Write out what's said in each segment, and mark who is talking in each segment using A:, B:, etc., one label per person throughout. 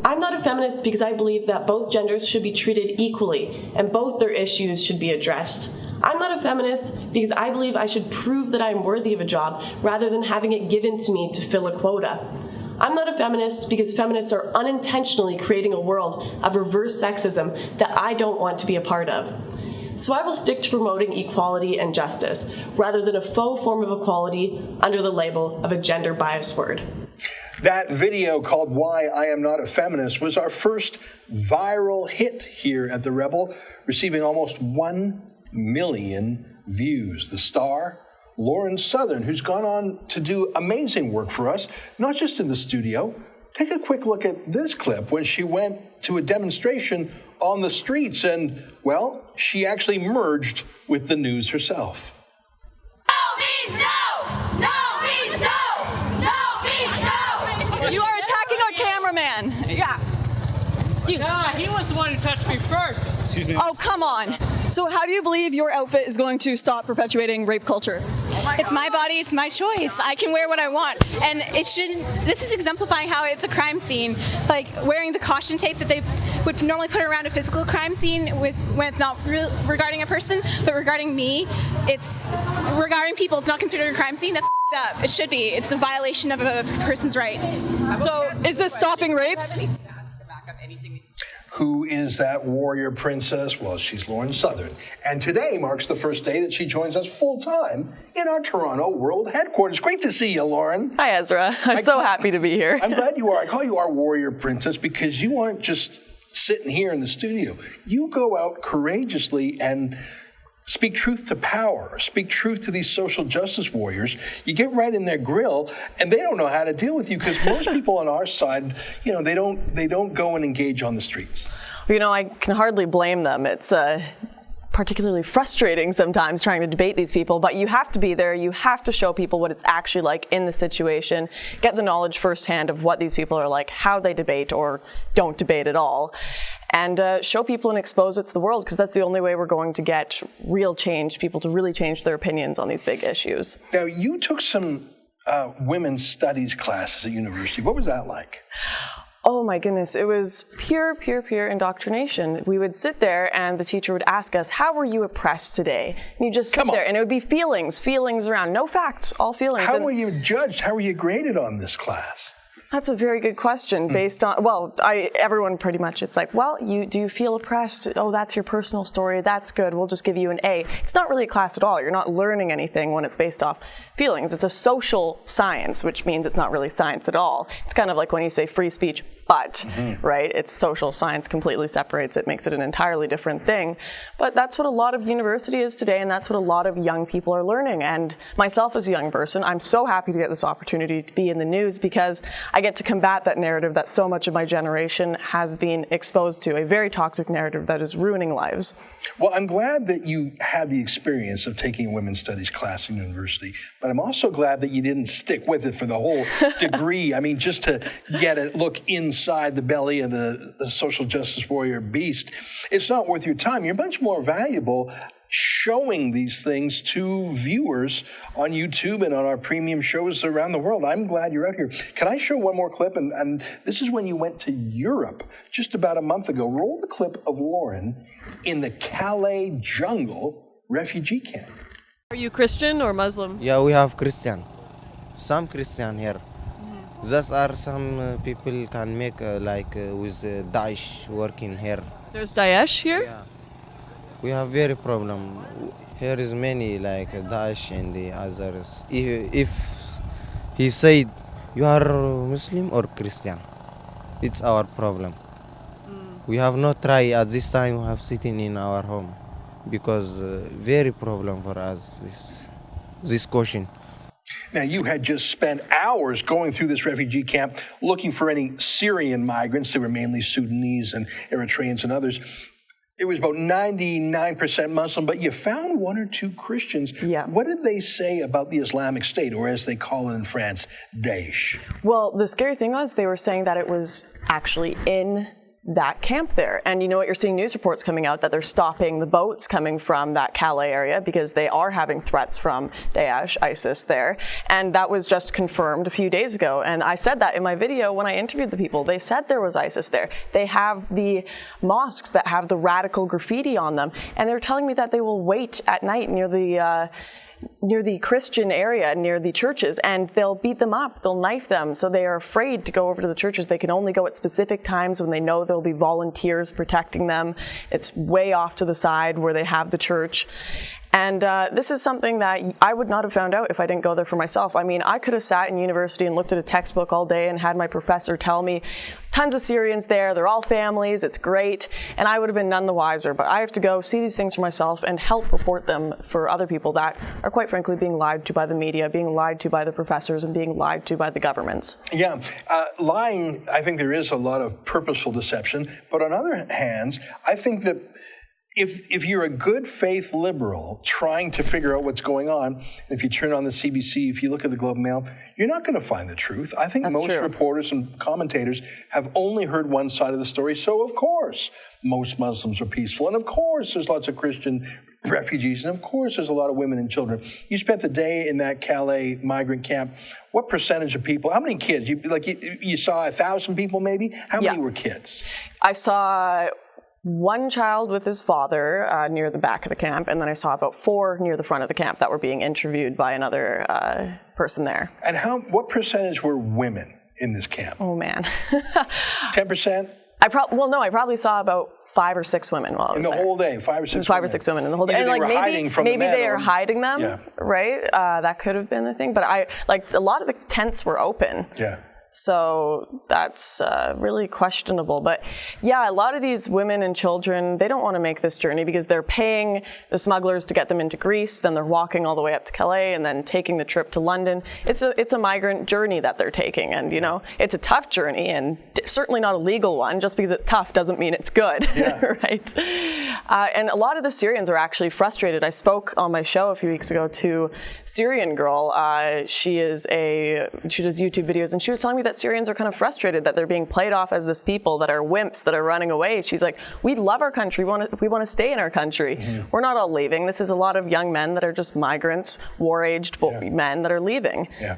A: I'm not a feminist because I believe that both genders should be treated equally and both their issues should be addressed. I'm not a feminist because I believe I should prove that I'm worthy of a job rather than having it given to me to fill a quota. I'm not a feminist because feminists are unintentionally creating a world of reverse sexism that I don't want to be a part of. So I will stick to promoting equality and justice rather than a faux form of equality under the label of a gender-biased word.
B: That video called Why I Am Not a Feminist was our first viral hit here at The Rebel, receiving almost 1 million views. The star, Lauren Southern, who's gone on to do amazing work for us, not just in the studio. Take a quick look at this clip when she went to a demonstration on the streets and, well, she actually merged with the news herself.
C: No means no! No means no! No means no!
D: You are attacking our cameraman. Yeah.
E: Nah, he was the one who touched me first.
F: Excuse me.
D: Oh, come on. So how do you believe your outfit is going to stop perpetuating rape culture?
G: It's my body, it's my choice. I can wear what I want. And it shouldn't, this is exemplifying how it's a crime scene. Like wearing the caution tape that they would normally put around a physical crime scene when it's not regarding a person, but regarding me, it's regarding people, it's not considered a crime scene. That's up. It should be. It's a violation of a person's rights.
D: So is this stopping rapes?
B: Who is that warrior princess? Well, she's Lauren Southern. And today marks the first day that she joins us full-time in our Toronto World Headquarters. Great to see you, Lauren.
D: Hi, Ezra. I'm so happy to be here.
B: I'm glad you are. I call you our warrior princess because you aren't just sitting here in the studio. You go out courageously and speak truth to power, speak truth to these social justice warriors. You get right in their grill, and they don't know how to deal with you because most people on our side, you know, they don't go and engage on the streets.
D: You know, I can hardly blame them. It's particularly frustrating sometimes trying to debate these people, but you have to be there. You have to show people what it's actually like in the situation, get the knowledge firsthand of what these people are like, how they debate or don't debate at all, and show people and expose it to the world, because that's the only way we're going to get real change, people to really change their opinions on these big issues.
B: Now, you took some women's studies classes at university. What was that like?
D: Oh my goodness, it was pure indoctrination. We would sit there and the teacher would ask us, how were you oppressed today? And you just sit there and it would be feelings around, no facts, all feelings.
B: How were you judged? How were you graded on this class?
D: That's a very good question based on, well, everyone pretty much, it's like, well, do you feel oppressed? Oh, that's your personal story. That's good. We'll just give you an A. It's not really a class at all. You're not learning anything when it's based off feelings. It's a social science, which means it's not really science at all. It's kind of like when you say free speech, but, right? It's social science completely separates it, makes it an entirely different thing. But that's what a lot of university is today, and that's what a lot of young people are learning. And myself as a young person, I'm so happy to get this opportunity to be in the news because I get to combat that narrative that so much of my generation has been exposed to, a very toxic narrative that is ruining lives.
B: Well, I'm glad that you had the experience of taking a women's studies class in university, but I'm also glad that you didn't stick with it for the whole degree. I mean, just to get a look inside the belly of the social justice warrior beast, it's not worth your time. You're much more valuable showing these things to viewers on YouTube and on our premium shows around the world. I'm glad you're out here. Can I show one more clip? And this is when you went to Europe just about a month ago. Roll the clip of Lauren in the Calais jungle refugee camp.
D: Are you Christian or Muslim?
H: Yeah, we have Christian. Some Christian here. Those are some people can make with Daesh working here.
D: There's Daesh here?
H: Yeah. We have very problem. Here is many like Daesh and the others. If he said you are Muslim or Christian, it's our problem. We have not tried at this time. We have sitting in our home because very problem for us this question.
B: Now, you had just spent hours going through this refugee camp looking for any Syrian migrants. They were mainly Sudanese and Eritreans and others. It was about 99% Muslim, but you found one or two Christians.
D: Yeah.
B: What did they say about the Islamic State, or as they call it in France, Daesh?
D: Well, the scary thing was they were saying that it was actually in that camp there. And you know what, you're seeing news reports coming out that they're stopping the boats coming from that Calais area because they are having threats from Daesh, ISIS there. And that was just confirmed a few days ago. And I said that in my video when I interviewed the people. They said there was ISIS there. They have the mosques that have the radical graffiti on them. And they're telling me that they will wait at night near the Christian area, near the churches, and they'll beat them up, they'll knife them, so they are afraid to go over to the churches. They can only go at specific times when they know there'll be volunteers protecting them. It's way off to the side where they have the church. And this is something that I would not have found out if I didn't go there for myself. I mean, I could have sat in university and looked at a textbook all day and had my professor tell me, tons of Syrians there, they're all families, it's great, and I would have been none the wiser. But I have to go see these things for myself and help report them for other people that are quite frankly being lied to by the media, being lied to by the professors, and being lied to by the governments.
B: Yeah, lying, I think there is a lot of purposeful deception, but on other hands, I think that if you're a good faith liberal trying to figure out what's going on, if you turn on the CBC, if you look at the Globe and Mail, you're not going to find the truth. I think most reporters and commentators have only heard one side of the story. So, of course, most Muslims are peaceful. And, of course, there's lots of Christian refugees. And, of course, there's a lot of women and children. You spent the day in that Calais migrant camp. What percentage of people, how many kids? You saw 1,000 people maybe? How many were kids?
D: I saw one child with his father near the back of the camp, and then I saw about 4 near the front of the camp that were being interviewed by another person there. And
B: what percentage were women in this camp?
D: Oh, man.
B: 10%?
D: I probably saw about 5 or 6 women while I was there.
B: In the whole day, 5 or 6
D: 5 or 6 women in the whole day.
B: And like maybe
D: they are hiding them, right? That could have been the thing. But a lot of the tents were open.
B: Yeah.
D: So that's really questionable. But yeah, a lot of these women and children, they don't want to make this journey because they're paying the smugglers to get them into Greece, then they're walking all the way up to Calais and then taking the trip to London. It's a migrant journey that they're taking, and you know, it's a tough journey and certainly not a legal one. Just because it's tough doesn't mean it's good, right? And a lot of the Syrians are actually frustrated. I spoke on my show a few weeks ago to a Syrian girl. She does YouTube videos, and she was telling me that Syrians are kind of frustrated that they're being played off as this people that are wimps that are running away. She's like, we love our country. We want to stay in our country. Mm-hmm. We're not all leaving. This is a lot of young men that are just migrants, war-aged men that are leaving.
B: Yeah.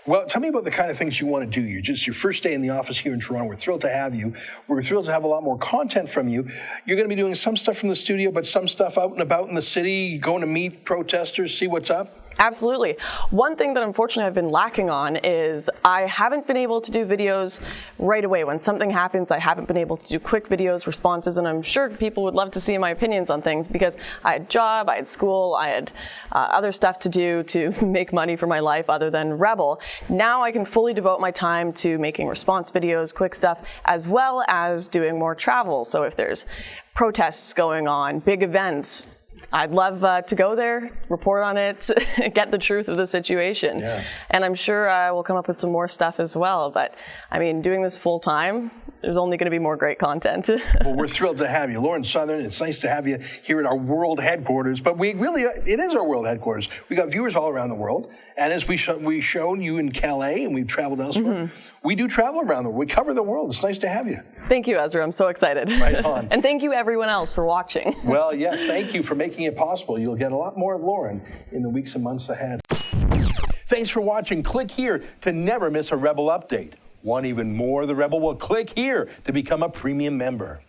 B: Well, tell me about the kind of things you want to do. You're just your first day in the office here in Toronto. We're thrilled to have you. We're thrilled to have a lot more content from you. You're going to be doing some stuff from the studio, but some stuff out and about in the city, going to meet protesters, see what's up?
D: Absolutely. One thing that unfortunately I've been lacking on is I haven't been able to do videos right away. When something happens, I haven't been able to do quick videos, responses, and I'm sure people would love to see my opinions on things because I had a job, I had school, I had other stuff to do to make money for my life other than Rebel. Now I can fully devote my time to making response videos, quick stuff, as well as doing more travel. So if there's protests going on, big events, I'd love to go there, report on it, get the truth of the situation. Yeah. And I'm sure we'll come up with some more stuff as well. But, I mean, doing this full time, there's only going to be more great content.
B: Well, we're thrilled to have you. Lauren Southern, it's nice to have you here at our world headquarters. But it is our world headquarters. We got viewers all around the world. And as we showed you in Calais and we've traveled elsewhere, we do travel around the world. We cover the world. It's nice to have you.
D: Thank you, Ezra. I'm so excited.
B: Right on.
D: And thank you, everyone else, for watching.
B: Well, yes, thank you for making it possible. You'll get a lot more of Lauren in the weeks and months ahead. Thanks for watching. Click here to never miss a Rebel update. Want even more of The Rebel? Well, click here to become a premium member.